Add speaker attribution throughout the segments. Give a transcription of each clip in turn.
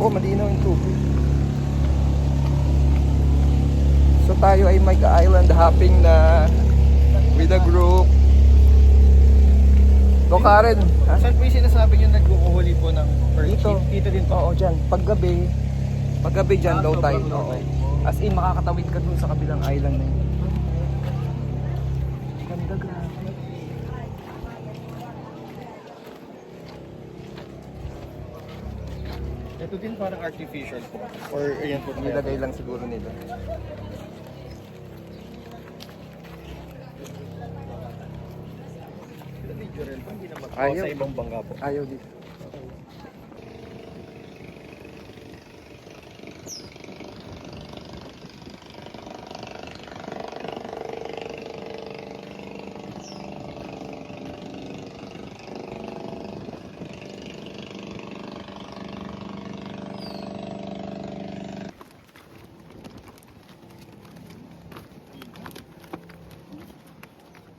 Speaker 1: Oo, malinaw yung tubig. So tayo ay mag-island hopping na with a group. Go Karen! Ha?
Speaker 2: Saan po yung sinasabi nyo nagkukuhuli po ng perch?
Speaker 1: Dito.
Speaker 2: Dito din po.
Speaker 1: Oo, dyan. Paggabi dyan daw tayo.
Speaker 2: sobrang
Speaker 1: Oo.
Speaker 2: okay.
Speaker 1: As in, makakatawid ka dun sa kabilang island na yun. Ganda, grabe.
Speaker 2: Ito din parang artificial po. Or ayan po.
Speaker 1: Nilagay lang siguro nila.
Speaker 2: Natural po. Hindi na magkuha
Speaker 1: Ayaw.
Speaker 2: sa ibang bangka po.
Speaker 1: Ayaw dito.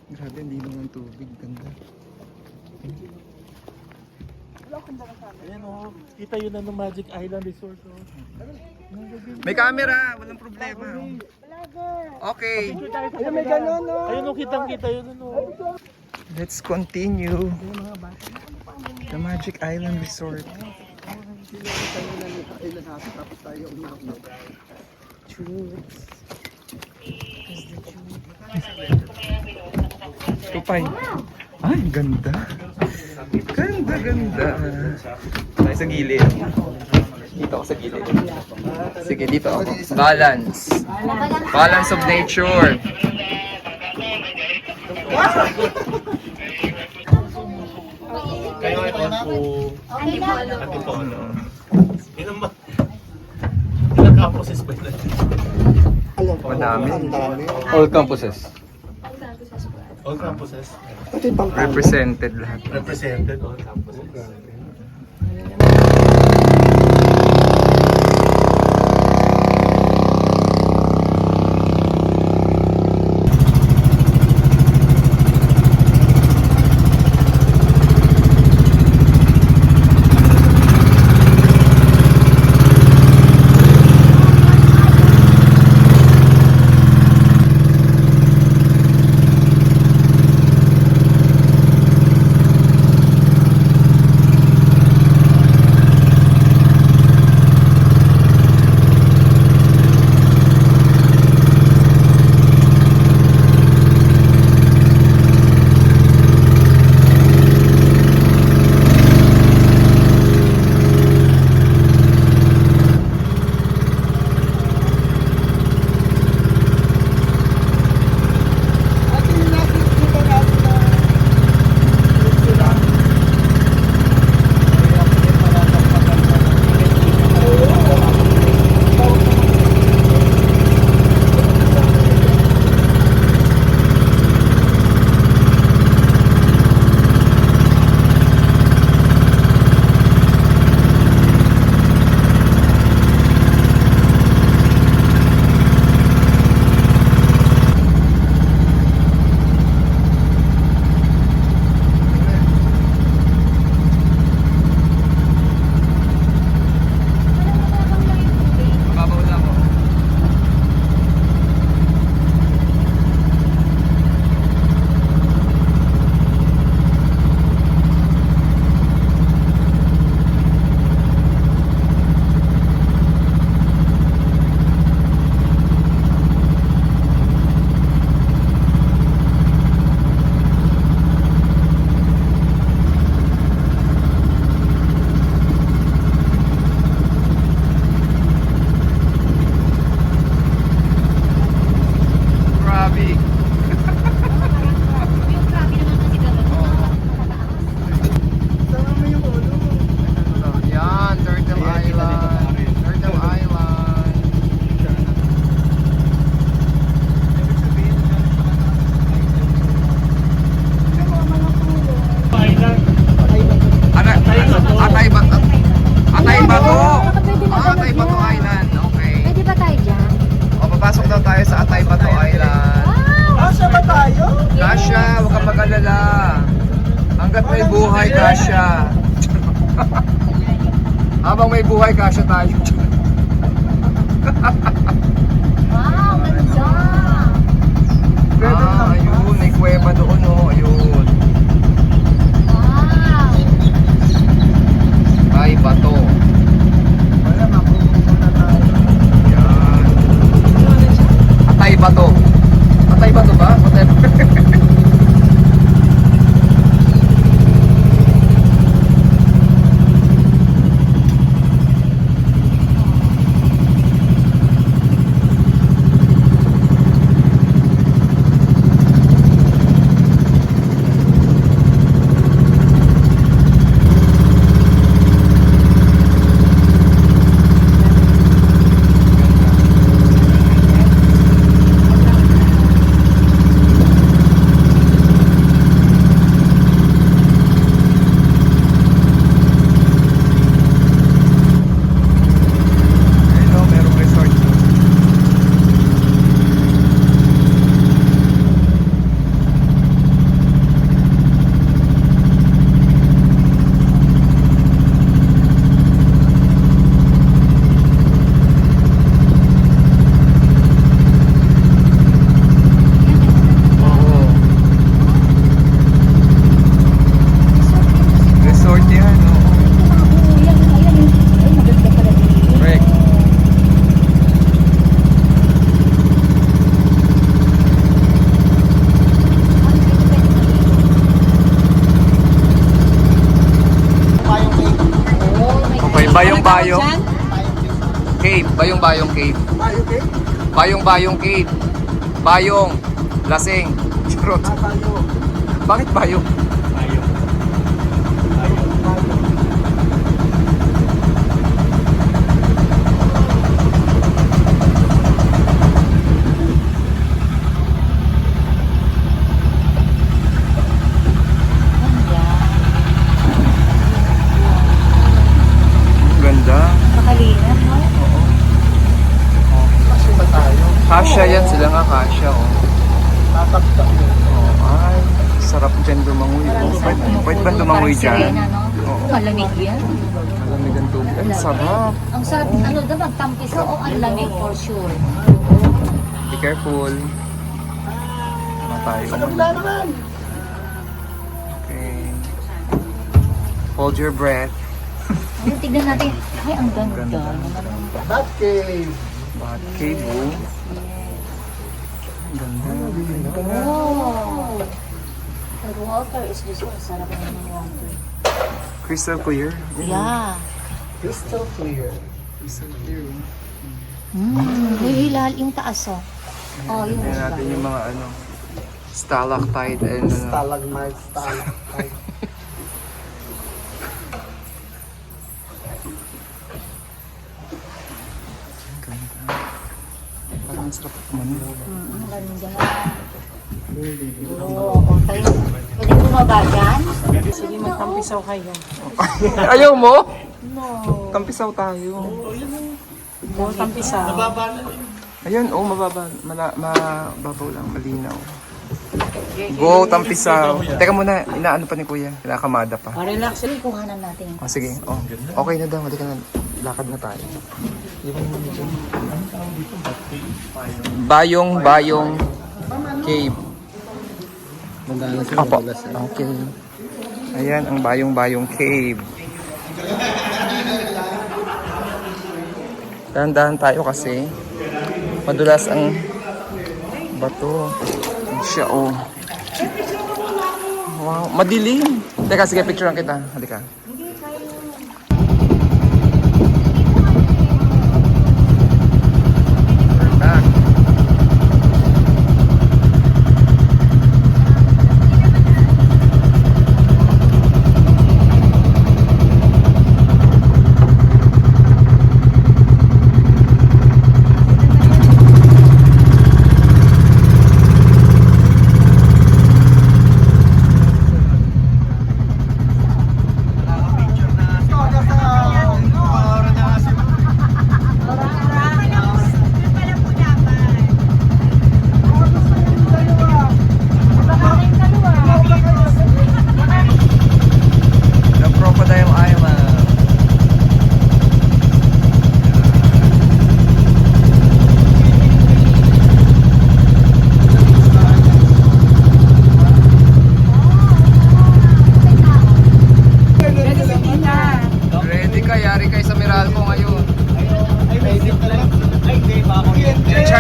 Speaker 1: Grabe, hindi naman tubig. Ganda.
Speaker 2: Ayan o. Kita yun na ng Magic Island Resort o.
Speaker 1: May camera! Walang problema. Okay.
Speaker 2: Ayun may gano'n o. Ayun o, kitang-kita yun o.
Speaker 1: Let's continue. The Magic Island Resort. Tupay. Ay, ganda. Ganda, ganda. Tayo sa gilid. Dito ako sa gilid. Sige, dito ako. Balance. Balance of nature.
Speaker 2: Kayo ito po. Ate po ano. Ilang campuses ba ito?
Speaker 1: Madami.
Speaker 3: All campuses.
Speaker 2: All campuses.
Speaker 1: Represented lahat.
Speaker 2: Represented all campuses.
Speaker 1: Mababaw lang ako. Grabe. Yan, Turtle Island. Turtle Island. Atay Bato. Atay Bato. Atay Bato Island. Okay.
Speaker 4: Pwede ba tayo dyan?
Speaker 1: O, papasok daw tayo sa Atay Bato Island.
Speaker 2: Kasya ba tayo?
Speaker 1: Kasya, huwag kang mag-alala. Hanggat may buhay, Kasya. Habang may buhay, kasya tayo.
Speaker 4: Wow, ganda!
Speaker 1: Ayun, may kuweba doon, oh. Ayun.
Speaker 4: Wow!
Speaker 1: Ay, bato. Yan. Atay bato. Atay bato ba? Atay Hello, merong resort. Oo. Resort yan, oo. Correct. Okay, bayong-bayong cave. Bayong-bayong cave. Bayong-bayong cave. Bayong. Lasing. Charot. Bakit bayong? Ang ganda.
Speaker 4: Makalina, no?
Speaker 1: Kasya yan. Sila nga kasya, oh. Oh, ay, sarap dyan lumangoy. Oh, pwede ba lumangoy dyan?
Speaker 4: Sirena, no?
Speaker 1: Oo.
Speaker 4: Malamig yan.
Speaker 1: Malamig ang tubig. Ay, sarap.
Speaker 4: Ang sarap, ano daw, magtampisaw o ang lamig for sure.
Speaker 1: Be careful. Ano tayo? Okay. Hold your breath.
Speaker 4: Ayun, tignan natin. Ay, ang ganda.
Speaker 1: Ganda.
Speaker 2: Bat cave.
Speaker 1: Bat cave, oh. Ang ganda.
Speaker 4: Oh! The water is just so sarap naman ng water.
Speaker 1: Crystal clear.
Speaker 4: Yeah.
Speaker 2: Crystal clear.
Speaker 1: Crystal clear.
Speaker 4: May hilal yung taas, oh. Oh, yun.
Speaker 1: Tingnan natin yung mga ano, stalactite and ano.
Speaker 2: Stalagmite, stalactite.
Speaker 1: Ang ganda. Parang ang sarap kumano.
Speaker 4: Ang ganda. Oo, okay. Pwede bumaba dyan?
Speaker 5: Sige, magtampisaw kayo.
Speaker 1: Ayaw mo?
Speaker 5: No.
Speaker 1: Tampisaw tayo.
Speaker 5: No, tampisaw.
Speaker 1: Ayun, oh, mababa. Mababaw lang, malinaw. Go, tampisaw. Teka muna, inaano pa ni Kuya. Kinakamada pa.
Speaker 5: Relax.
Speaker 4: Sige, kuhanan natin.
Speaker 1: Oh, sige. Oh, okay na daw. Halika na. Lakad na tayo. Bayong cave. Apo. Okay. Ayan, ang bayong cave. Dahan-dahan tayo kasi madulas ang bato. Siya, oh. Wow, madilim. Teka, sige, picturean kita. Halika. Back.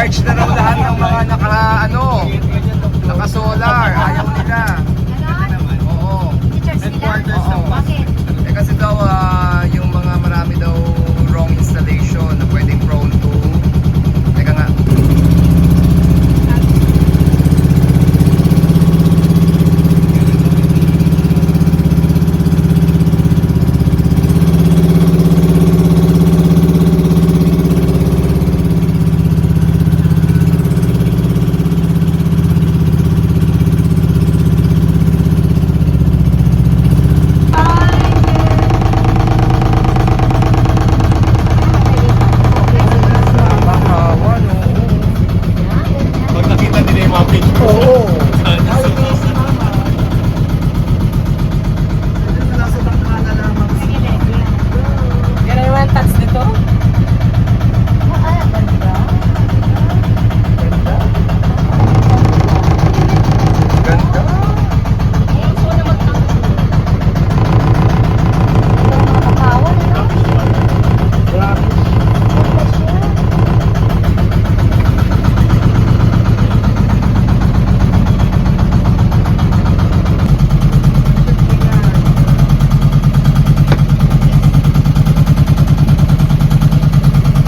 Speaker 1: Charge na raw lahat ng mga naka-solar. Ayaw nila. Oo.
Speaker 4: Teachers nila?
Speaker 1: Oo.
Speaker 4: Bakit?
Speaker 1: Eh kasi daw, yung mga marami daw wrong installation na pwedeng prone to. Teka nga. Makawan, oo.
Speaker 2: Pag nakita nila yung mga picture.
Speaker 1: Oo.
Speaker 5: Yan ay one touch nito.
Speaker 1: Ganda.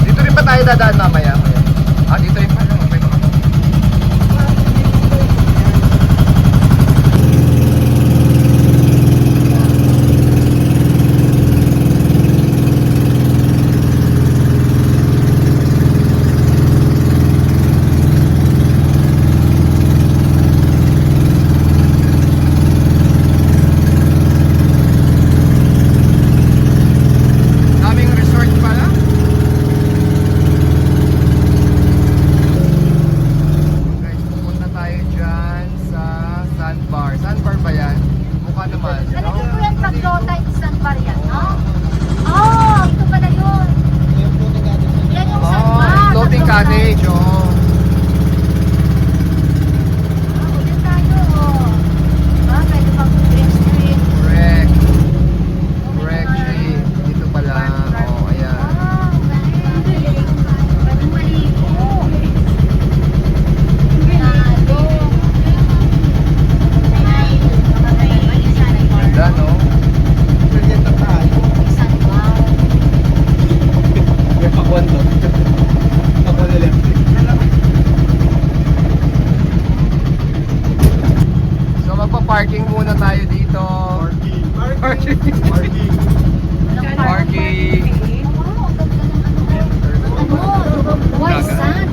Speaker 1: Dito rin ba tayo dadaan mamaya? Dito rin pala. May mga daming resort pala. Guys, pupunta tayo dyan sa Sandbar. Sandbar ba yan? Mukha naman.
Speaker 4: Ano po yan? Paglota yung sandbar yan, no? Oh, ito pala yun. Yan yung sandbar.
Speaker 1: Floating cottage, oh.
Speaker 4: Ulit tayo, oh. Diba? Pwede pang green screen.
Speaker 1: Correct. Correct, Shay. Dito pala. Oh, ayan.
Speaker 4: Wow, galing. Pwede maligo. Lalo.
Speaker 1: Ganda, no?
Speaker 4: Sandbar.
Speaker 3: May pakwan to. Pakwan electric.
Speaker 1: So, magpa-parking muna tayo dito. Parking. Parking. Parking.
Speaker 4: Wow, ang ganda ng ano. White sand.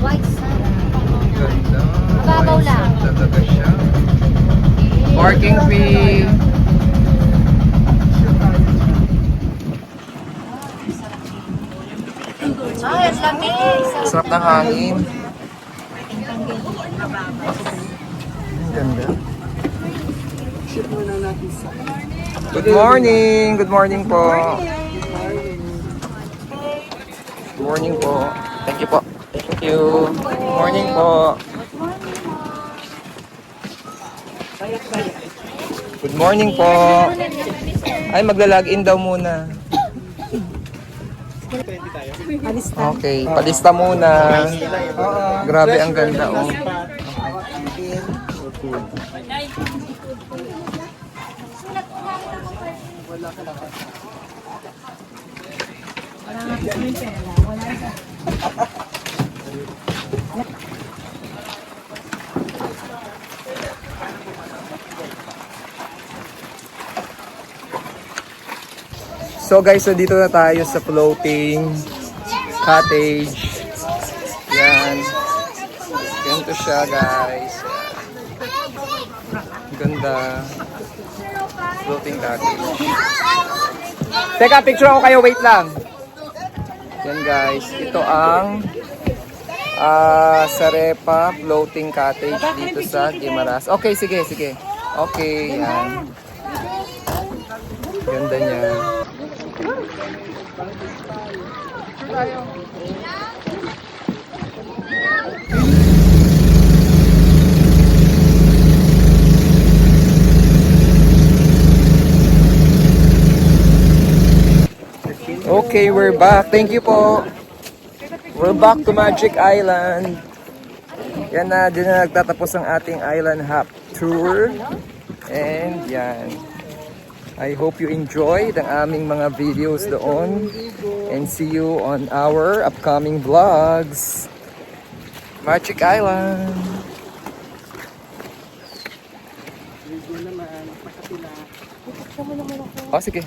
Speaker 4: White sand.
Speaker 1: Ganda.
Speaker 4: Mababaw lang.
Speaker 1: Talaga siya. Parking fee.
Speaker 4: Ay, ang lamig.
Speaker 1: Sarap ng hangin. Ang ganda. Good morning! Good morning po. Good morning po. Thank you po. Thank you. Good morning po. Good morning po. Ay, magla-log in daw muna. Okay, palista muna. Grabe, ang ganda, oh. So guys, so dito na tayo sa floating cottage. Yan. Ganito siya, guys. Ganda. Floating cottage. Teka, picture ako kayo. Wait lang. Yan, guys. Ito ang Sarepa Floating Cottage dito sa Guimaras. Okay, sige, sige. Okay, yan. Ganda niya. Okay, we're back. Thank you po. We're back to Magic Island. Yan na, din na nagtatapos ang ating island hop tour. And yan. I hope you enjoyed ang aming mga videos doon. And see you on our upcoming vlogs. Magic Island. Oh, sige.